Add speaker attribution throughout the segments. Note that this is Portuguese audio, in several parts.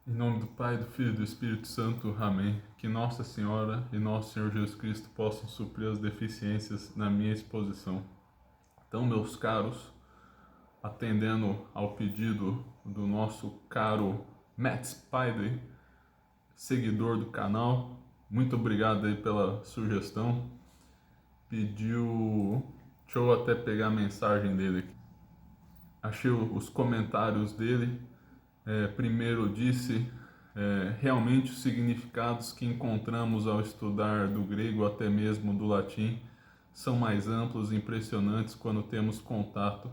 Speaker 1: Em nome do Pai, do Filho e do Espírito Santo. Amém. Que Nossa Senhora e Nosso Senhor Jesus Cristo possam suprir as deficiências na minha exposição. Então, meus caros, atendendo ao pedido do nosso caro Matt Spidey, seguidor do canal, muito obrigado aí pela sugestão. Pediu... Deixa eu até pegar a mensagem dele aqui. Achei os comentários dele. Primeiro disse, realmente os significados que encontramos ao estudar do grego, até mesmo do latim, são mais amplos e impressionantes quando temos contato.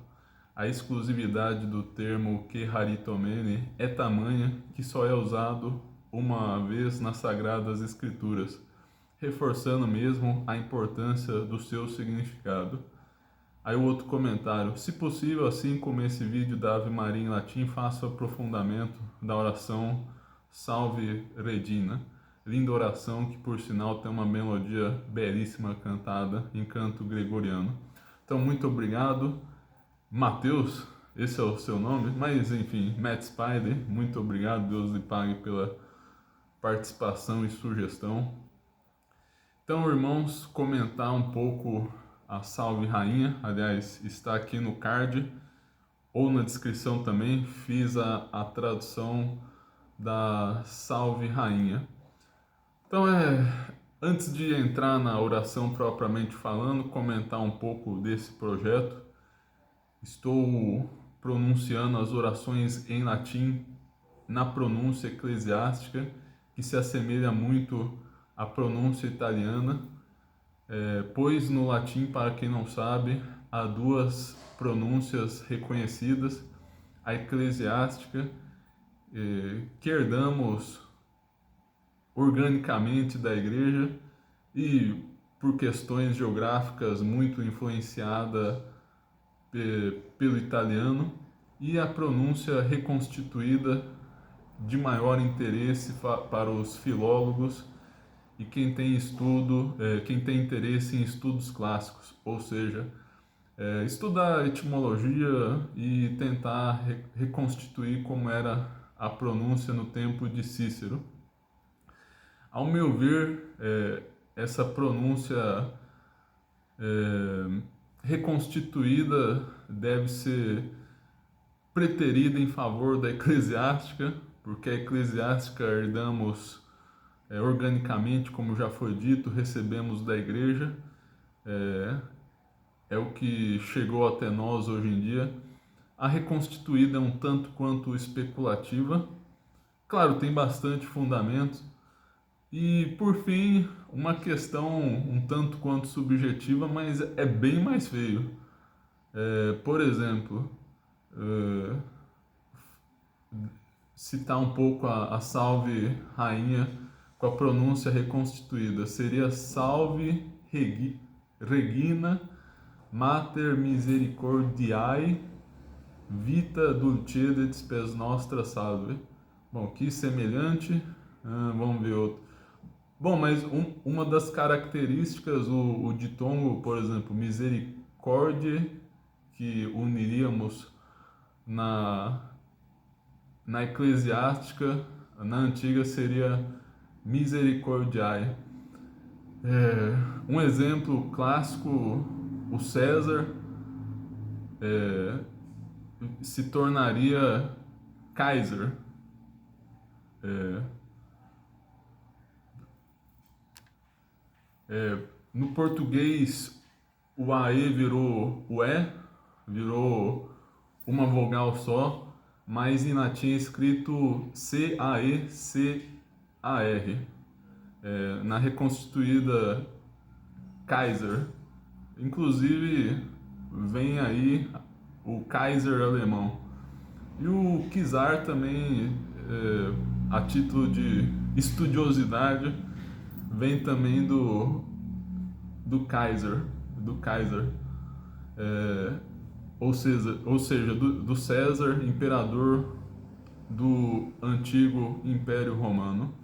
Speaker 1: A exclusividade do termo que haritomene é tamanha que só é usado uma vez nas Sagradas Escrituras, reforçando mesmo a importância do seu significado. Aí o outro comentário: se possível, assim como esse vídeo da Ave Maria em latim, faça o aprofundamento da oração Salve Regina. Linda oração que, por sinal, tem uma melodia belíssima cantada em canto gregoriano. Então, muito obrigado. Mateus, esse é o seu nome, mas enfim, Matt Spider, muito obrigado. Deus lhe pague pela participação e sugestão. Então, irmãos, comentar um pouco a Salve Rainha, aliás, está aqui no card ou na descrição também, fiz a tradução da Salve Rainha. Então, antes de entrar na oração propriamente falando, comentar um pouco desse projeto. Estou pronunciando as orações em latim na pronúncia eclesiástica, que se assemelha muito à pronúncia italiana, pois no latim, para quem não sabe, há duas pronúncias reconhecidas: a eclesiástica, que herdamos organicamente da igreja e por questões geográficas muito influenciada pelo italiano, e a pronúncia reconstituída de maior interesse para os filólogos e quem tem quem tem interesse em estudos clássicos, ou seja, estudar etimologia e tentar reconstituir como era a pronúncia no tempo de Cícero. Ao meu ver, essa pronúncia reconstituída deve ser preterida em favor da eclesiástica, porque a eclesiástica herdamos organicamente, como já foi dito, recebemos da igreja, é o que chegou até nós hoje em dia. A reconstituída é um tanto quanto especulativa, claro, tem bastante fundamento. E por fim, uma questão um tanto quanto subjetiva, mas é bem mais feio. Por exemplo, citar um pouco a Salve Rainha com a pronúncia reconstituída. Seria Salve Regina Mater Misericordiae Vita Dulcedet Spes Nostra Salve. Bom, que semelhante. Vamos ver outro. Bom, mas uma das características, o ditongo, por exemplo, misericórdia, que uniríamos na eclesiástica, na antiga seria misericordiae. Um exemplo clássico, o César se tornaria Kaiser. No português, o AE virou o E, virou uma vogal só, mas em latim é escrito C-A-E-C-A-R. Na reconstituída Kaiser. Inclusive, vem aí o Kaiser alemão. E o Kizar também, a título de estudiosidade, vem também do Kaiser, ou seja, do César, imperador do antigo Império Romano.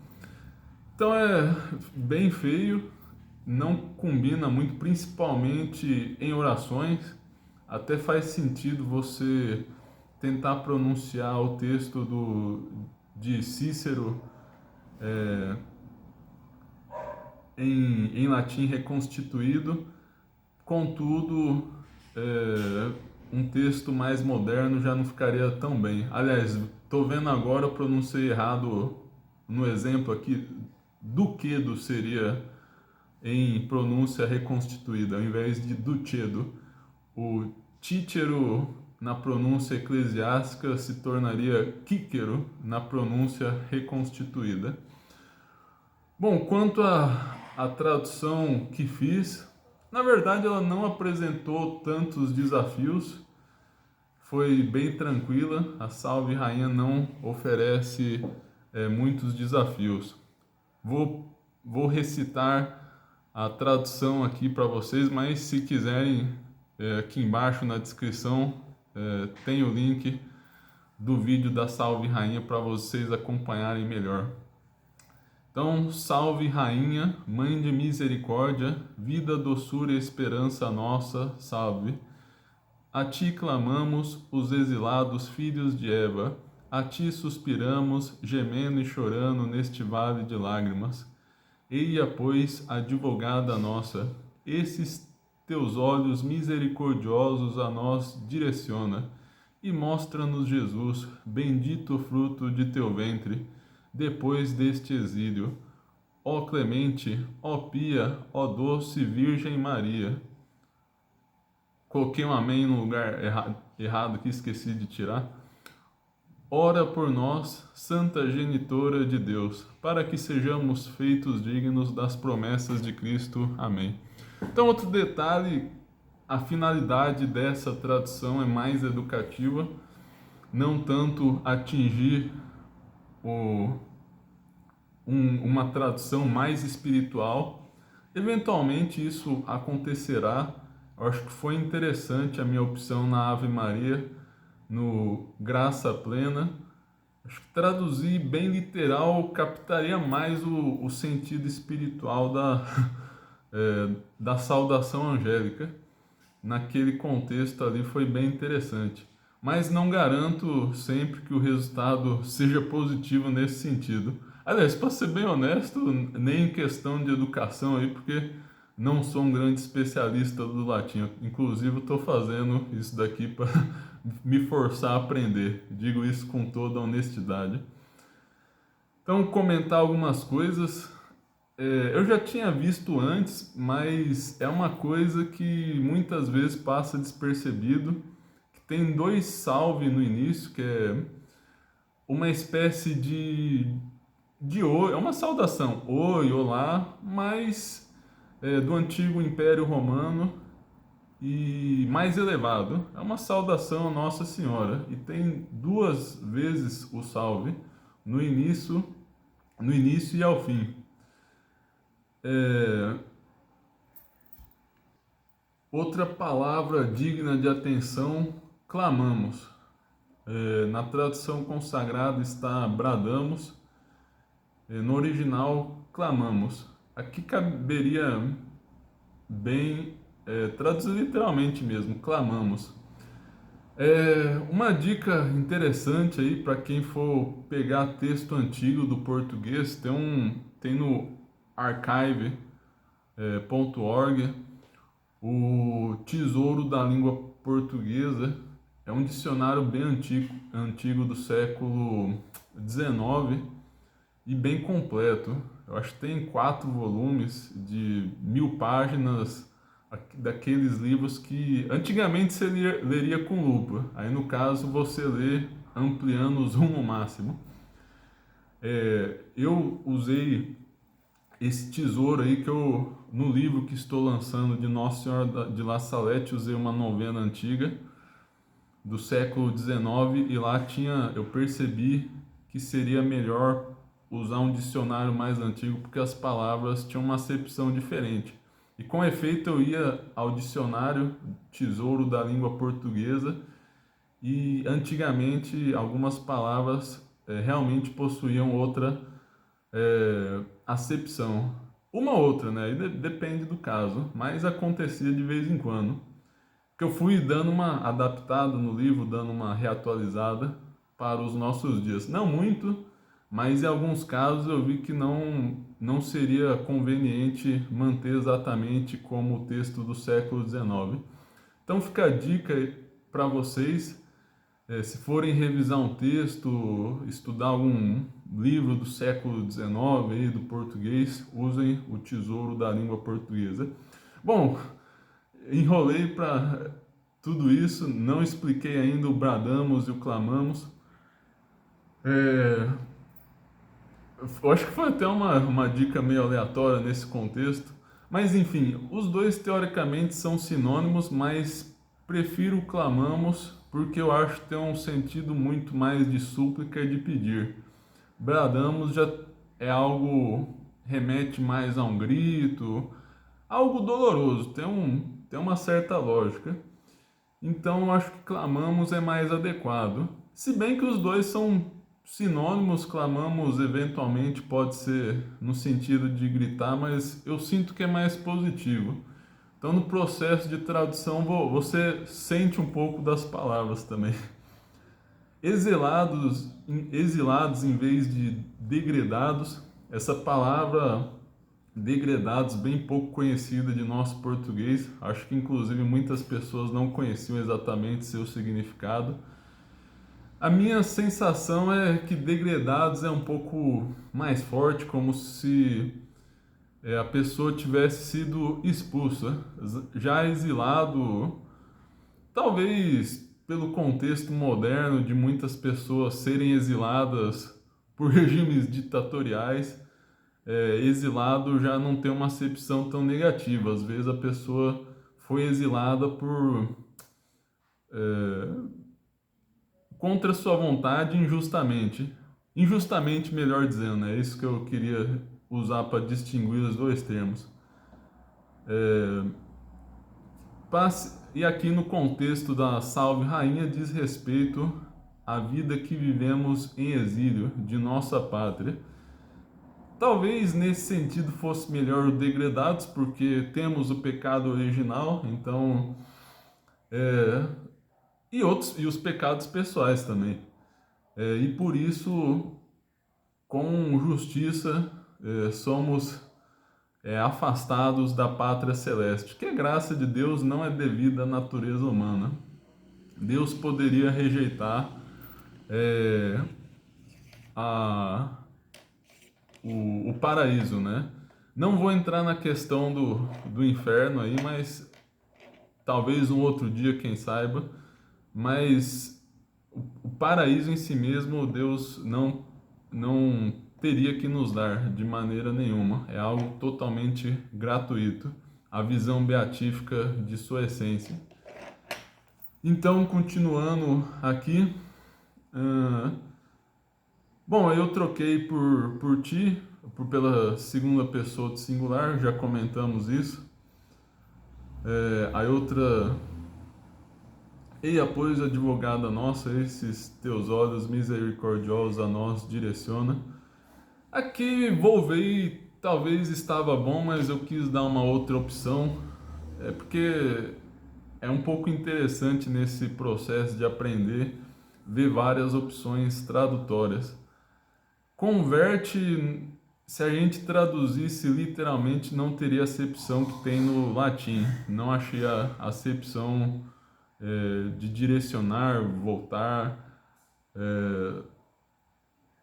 Speaker 1: Então é bem feio, não combina muito, principalmente em orações. Até faz sentido você tentar pronunciar o texto de Cícero em latim reconstituído, contudo, um texto mais moderno já não ficaria tão bem. Aliás, estou vendo agora, eu pronunciei errado no exemplo aqui, duquedo seria em pronúncia reconstituída, ao invés de ducedo. O tícero na pronúncia eclesiástica se tornaria quíquero na pronúncia reconstituída. Bom, quanto à tradução que fiz, na verdade ela não apresentou tantos desafios, foi bem tranquila. A Salve Rainha não oferece muitos desafios. Vou recitar a tradução aqui para vocês, mas se quiserem, aqui embaixo na descrição tem o link do vídeo da Salve Rainha para vocês acompanharem melhor. Então, salve Rainha, Mãe de Misericórdia, vida, doçura e esperança nossa, salve. A ti clamamos, os exilados filhos de Eva, a ti suspiramos, gemendo e chorando neste vale de lágrimas. Eia, pois, advogada nossa, esses teus olhos misericordiosos a nós direciona, e mostra-nos Jesus, bendito o fruto de teu ventre, depois deste exílio. Ó clemente, ó pia, ó doce Virgem Maria. Coloquei um amém no lugar errado que esqueci de tirar. Ora por nós, Santa Genitora de Deus, para que sejamos feitos dignos das promessas de Cristo. Amém. Então, outro detalhe, a finalidade dessa tradução é mais educativa, não tanto atingir uma tradução mais espiritual. Eventualmente isso acontecerá. Eu acho que foi interessante a minha opção na Ave Maria, no Graça Plena. Acho que traduzir bem literal captaria mais o sentido espiritual da saudação angélica. Naquele contexto ali foi bem interessante. Mas não garanto sempre que o resultado seja positivo nesse sentido. Aliás, para ser bem honesto, nem em questão de educação aí, porque não sou um grande especialista do latim. Inclusive, estou fazendo isso daqui para me forçar a aprender. Digo isso com toda honestidade. Então, comentar algumas coisas. Eu já tinha visto antes, mas é uma coisa que muitas vezes passa despercebido. Que tem dois salve no início, que é uma espécie de oi, é uma saudação, oi, olá, mas do antigo Império Romano e mais elevado. É uma saudação a Nossa Senhora e tem duas vezes o salve, no início e ao fim. Outra palavra digna de atenção, clamamos. Na tradução consagrada está bradamos, no original clamamos. Aqui caberia bem traduzir literalmente mesmo, clamamos. Uma dica interessante aí para quem for pegar texto antigo do português, tem no archive.org o Tesouro da Língua Portuguesa. É um dicionário bem antigo do século XIX e bem completo. Eu acho que tem 4 volumes de 1000 páginas, daqueles livros que antigamente você leria com lupa. Aí no caso você lê ampliando o zoom ao máximo. Eu usei esse tesouro aí que no livro que estou lançando de Nossa Senhora de La Salette, usei uma novena antiga do século XIX e lá eu percebi que seria melhor usar um dicionário mais antigo porque as palavras tinham uma acepção diferente. E com efeito eu ia ao dicionário Tesouro da Língua Portuguesa e antigamente algumas palavras realmente possuíam outra acepção. Uma outra, né? Depende do caso, mas acontecia de vez em quando. Que eu fui dando uma adaptada no livro, dando uma reatualizada para os nossos dias. Não muito, mas em alguns casos eu vi que não seria conveniente manter exatamente como o texto do século XIX. Então fica a dica para vocês, se forem revisar um texto, estudar algum livro do século XIX, aí, do português, usem o Tesouro da Língua Portuguesa. Bom, enrolei para tudo isso, não expliquei ainda o bradamos e o clamamos. Eu acho que foi até uma dica meio aleatória nesse contexto, mas enfim, os dois teoricamente são sinônimos, mas prefiro o clamamos porque eu acho que tem um sentido muito mais de súplica e de pedir. Bradamos já é algo, remete mais a um grito, algo doloroso, tem uma certa lógica. Então eu acho que clamamos é mais adequado. Se bem que os dois são sinônimos, clamamos eventualmente pode ser no sentido de gritar, mas eu sinto que é mais positivo. Então no processo de tradução você sente um pouco das palavras também. Exilados em vez de degredados, essa palavra degredados, bem pouco conhecida de nosso português. Acho que inclusive muitas pessoas não conheciam exatamente seu significado. A minha sensação é que degredados é um pouco mais forte, como se a pessoa tivesse sido expulsa. Já exilado, talvez pelo contexto moderno de muitas pessoas serem exiladas por regimes ditatoriais, exilado já não tem uma acepção tão negativa. Às vezes a pessoa foi exilada por contra sua vontade, injustamente. Injustamente, melhor dizendo, é isso que eu queria usar para distinguir os dois termos. E aqui no contexto da Salve Rainha diz respeito à vida que vivemos em exílio de nossa pátria. Talvez nesse sentido fosse melhor o degredados, porque temos o pecado original, então e os pecados pessoais também. E por isso, com justiça, somos afastados da pátria celeste, que a graça de Deus não é devida à natureza humana. Deus poderia rejeitar o paraíso, né? Não vou entrar na questão do inferno aí, mas talvez um outro dia, quem saiba. Mas o paraíso em si mesmo, Deus não teria que nos dar de maneira nenhuma. É algo totalmente gratuito. A visão beatífica de sua essência. Então, continuando aqui. Bom, eu troquei por ti, pela segunda pessoa do singular, já comentamos isso. A outra... Eia, pois, advogada nossa, esses teus olhos misericordiosos a nós direciona. Aqui volvei, talvez estava bom, mas eu quis dar uma outra opção, porque é um pouco interessante nesse processo de aprender, ver várias opções tradutórias. Converte, se a gente traduzisse literalmente, não teria a acepção que tem no latim. Não achei a acepção de direcionar, voltar.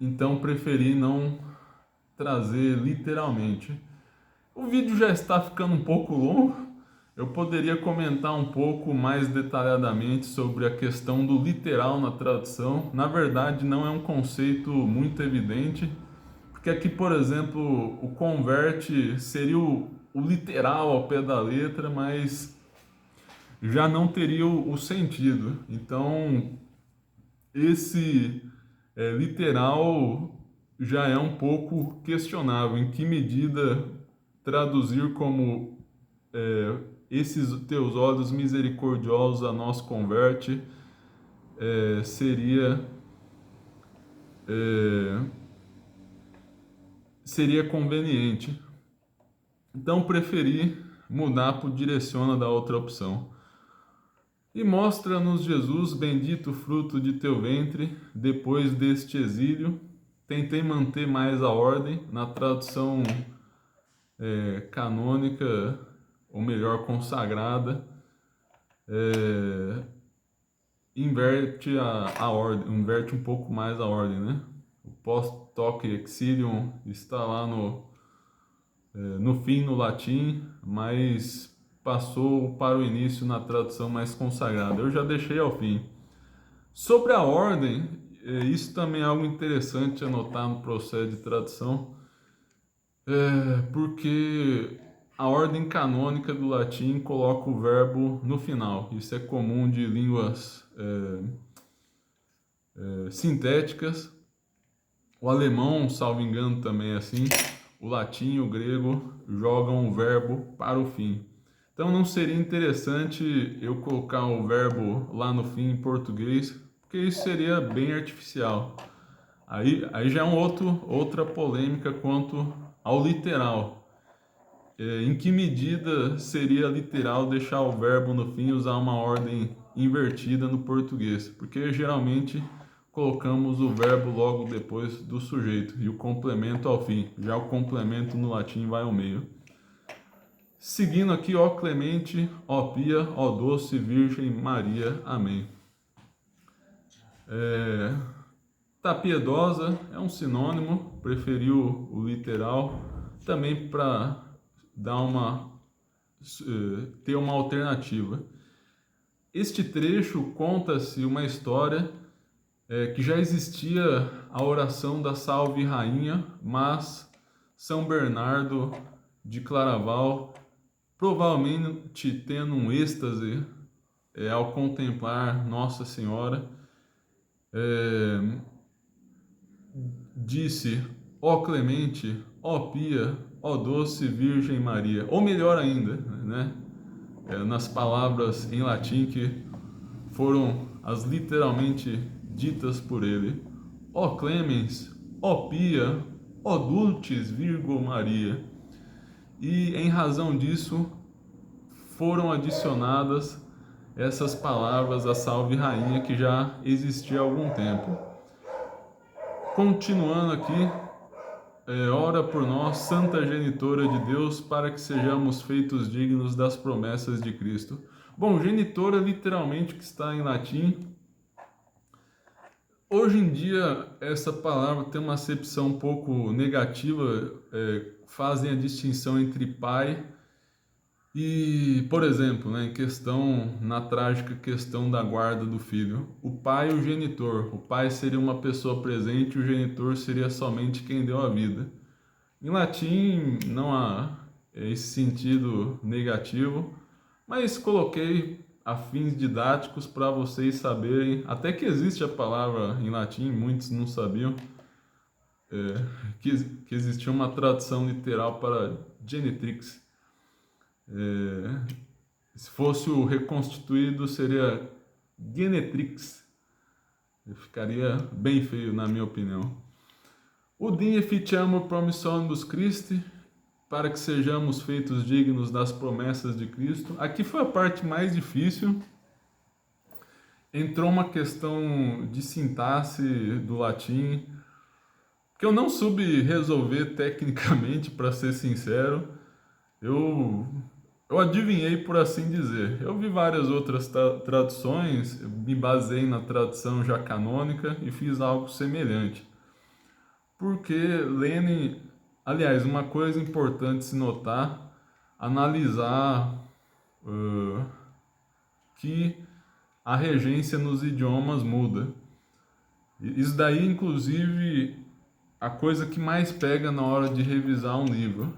Speaker 1: Então preferi não trazer literalmente. O vídeo já está ficando um pouco longo. Eu poderia comentar um pouco mais detalhadamente sobre a questão do literal na tradução. Na verdade, não é um conceito muito evidente, porque aqui, por exemplo, o converte seria o literal ao pé da letra, mas já não teria o sentido. Então, esse literal já é um pouco questionável. Em que medida traduzir como esses teus olhos misericordiosos a nós converte seria conveniente. Então preferi mudar para o direciona da outra opção. E mostra-nos, Jesus, bendito o fruto de teu ventre, depois deste exílio. tentei manter mais a ordem na tradução canônica, ou melhor, consagrada. Inverte a ordem, inverte um pouco mais a ordem, né? O post-hoc exilium está lá no fim no latim, mas passou para o início na tradução mais consagrada. Eu já deixei ao fim. Sobre a ordem, isso também é algo interessante anotar no processo de tradução, porque a ordem canônica do latim coloca o verbo no final. Isso é comum de línguas sintéticas. O alemão, salvo engano, também é assim. O latim e o grego jogam o verbo para o fim. Então não seria interessante eu colocar o verbo lá no fim em português, porque isso seria bem artificial. Aí já é outra polêmica quanto ao literal. Em que medida seria literal deixar o verbo no fim e usar uma ordem invertida no português? Porque geralmente colocamos o verbo logo depois do sujeito e o complemento ao fim. Já o complemento no latim vai ao meio. Seguindo aqui, ó clemente, ó pia, ó doce Virgem Maria. Amém. Tá piedosa é um sinônimo, preferiu o literal, também para ter uma alternativa. Este trecho conta-se uma história que já existia a oração da Salve Rainha, mas São Bernardo de Claraval, provavelmente tendo um êxtase ao contemplar Nossa Senhora, disse: ó clemente, ó pia, ó doce Virgem Maria. Ou melhor ainda, né? Nas palavras em latim que foram as literalmente ditas por ele: ó clemens, ó pia, ó dulcis Virgo Maria. E em razão disso foram adicionadas essas palavras à Salve Rainha, que já existia há algum tempo. Continuando aqui, ora por nós, Santa Genitora de Deus, para que sejamos feitos dignos das promessas de Cristo. Bom, genitora literalmente que está em latim. Hoje em dia, essa palavra tem uma acepção um pouco negativa, fazem a distinção entre pai e, por exemplo, né, na trágica questão da guarda do filho, o pai e o genitor. O pai seria uma pessoa presente, o genitor seria somente quem deu a vida. Em latim não há esse sentido negativo, mas coloquei a fins didáticos para vocês saberem, até que existe a palavra em latim, muitos não sabiam, que existia uma tradução literal para genitrix. Se fosse o reconstituído, seria Genetrix. Ficaria bem feio, na minha opinião. Udine fictiamo promissionibus Christi, para que sejamos feitos dignos das promessas de Cristo. Aqui foi a parte mais difícil. Entrou uma questão de sintaxe do latim, que eu não soube resolver tecnicamente, para ser sincero. Eu adivinhei, por assim dizer. Eu vi várias outras traduções, me baseei na tradução já canônica e fiz algo semelhante. Porque Lenin, aliás, uma coisa importante se notar, analisar que a regência nos idiomas muda. Isso daí, inclusive, a coisa que mais pega na hora de revisar um livro.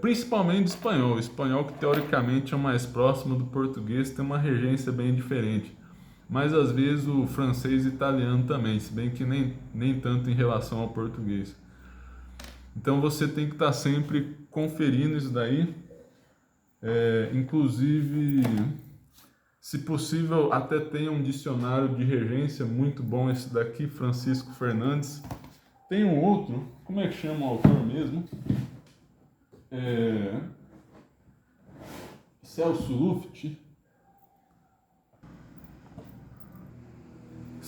Speaker 1: Principalmente espanhol. O espanhol, que teoricamente é o mais próximo do português, tem uma regência bem diferente. Mas às vezes o francês e italiano também, se bem que nem tanto em relação ao português. Então você tem que estar sempre conferindo isso daí. Inclusive, se possível, até tenha um dicionário de regência muito bom esse daqui, Francisco Fernandes. Tem um outro, como é que chama o autor mesmo? Celso Luft.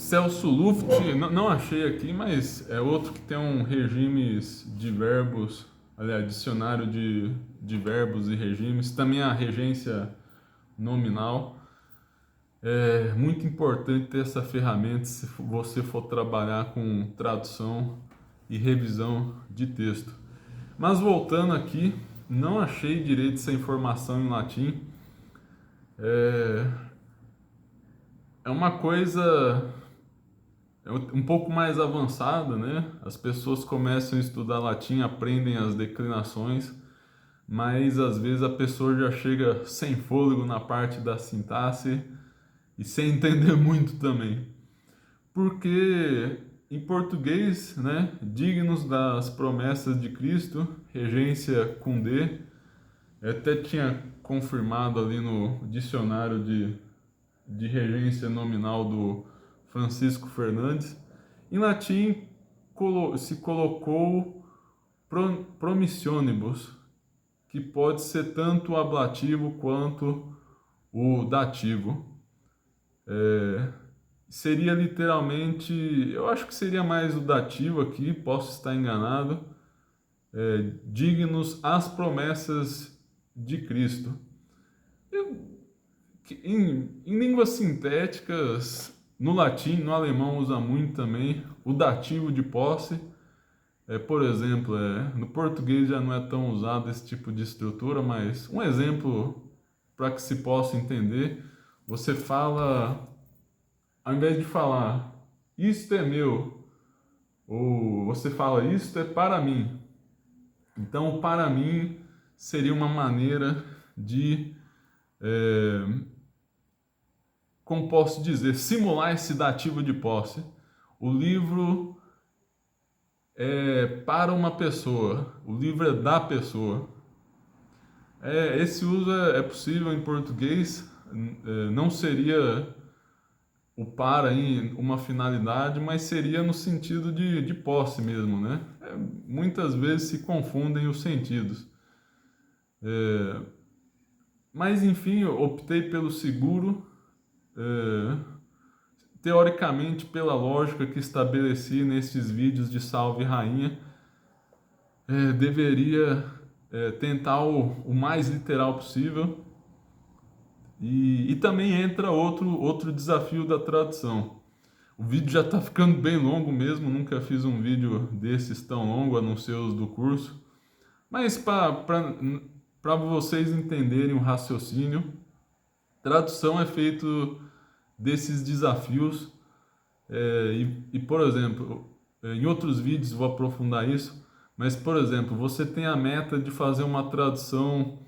Speaker 1: Celso Luft, não achei aqui, mas é outro que tem um regimes de verbos, aliás, dicionário de verbos e regimes, também a regência nominal. É muito importante ter essa ferramenta se você for trabalhar com tradução e revisão de texto. Mas voltando aqui, não achei direito essa informação em latim. É uma coisa um pouco mais avançada, né? As pessoas começam a estudar latim, aprendem as declinações, mas às vezes a pessoa já chega sem fôlego na parte da sintaxe e sem entender muito também. Porque em português, né, dignos das promessas de Cristo, regência com D, eu até tinha confirmado ali no dicionário de regência nominal do Francisco Fernandes. Em latim se colocou promissionibus, que pode ser tanto o ablativo quanto o dativo. Seria literalmente, eu acho que seria mais o dativo aqui, posso estar enganado, dignos às promessas de Cristo. Em línguas sintéticas, no latim, no alemão usa muito também o dativo de posse. Por exemplo, no português já não é tão usado esse tipo de estrutura, mas um exemplo para que se possa entender, você fala, ao invés de falar isto é meu, ou você fala isto é para mim. Então, para mim seria uma maneira de, como posso dizer, simular esse dativo de posse. O livro é para uma pessoa, o livro é da pessoa. Esse uso é possível em português, não seria o para em uma finalidade, mas seria no sentido de posse mesmo, né? Muitas vezes se confundem os sentidos. Mas enfim, eu optei pelo seguro, teoricamente pela lógica que estabeleci nesses vídeos de Salve Rainha, deveria tentar o mais literal possível. E também entra outro desafio da tradução. O vídeo já está ficando bem longo mesmo, nunca fiz um vídeo desses tão longo, a não ser os do curso. Mas para vocês entenderem o raciocínio, tradução é feito desses desafios. Por exemplo, em outros vídeos vou aprofundar isso, mas, por exemplo, você tem a meta de fazer uma tradução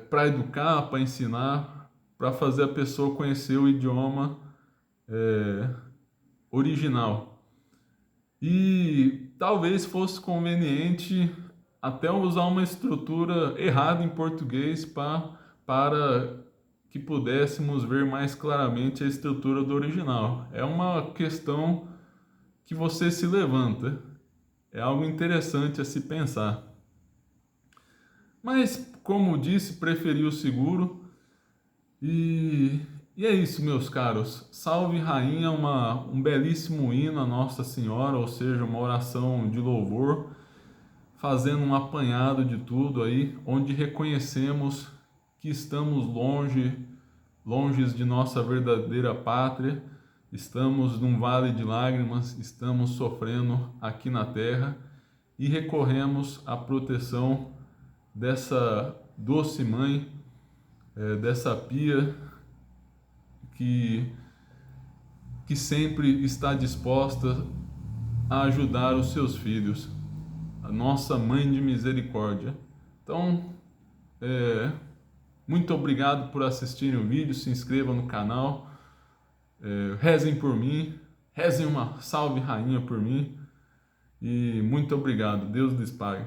Speaker 1: para educar, para ensinar, para fazer a pessoa conhecer o idioma original. E talvez fosse conveniente até usar uma estrutura errada em português para que pudéssemos ver mais claramente a estrutura do original. É uma questão que você se levanta. É algo interessante a se pensar. Mas, como disse, preferi o seguro. E é isso, meus caros. Salve Rainha, um belíssimo hino a Nossa Senhora, ou seja, uma oração de louvor, fazendo um apanhado de tudo aí, onde reconhecemos que estamos longe de nossa verdadeira pátria, estamos num vale de lágrimas, estamos sofrendo aqui na terra e recorremos à proteção dessa doce mãe, dessa pia que sempre está disposta a ajudar os seus filhos, a nossa mãe de misericórdia. Então, muito obrigado por assistirem o vídeo, se inscrevam no canal, rezem por mim, rezem uma salve rainha por mim e muito obrigado, Deus lhes pague.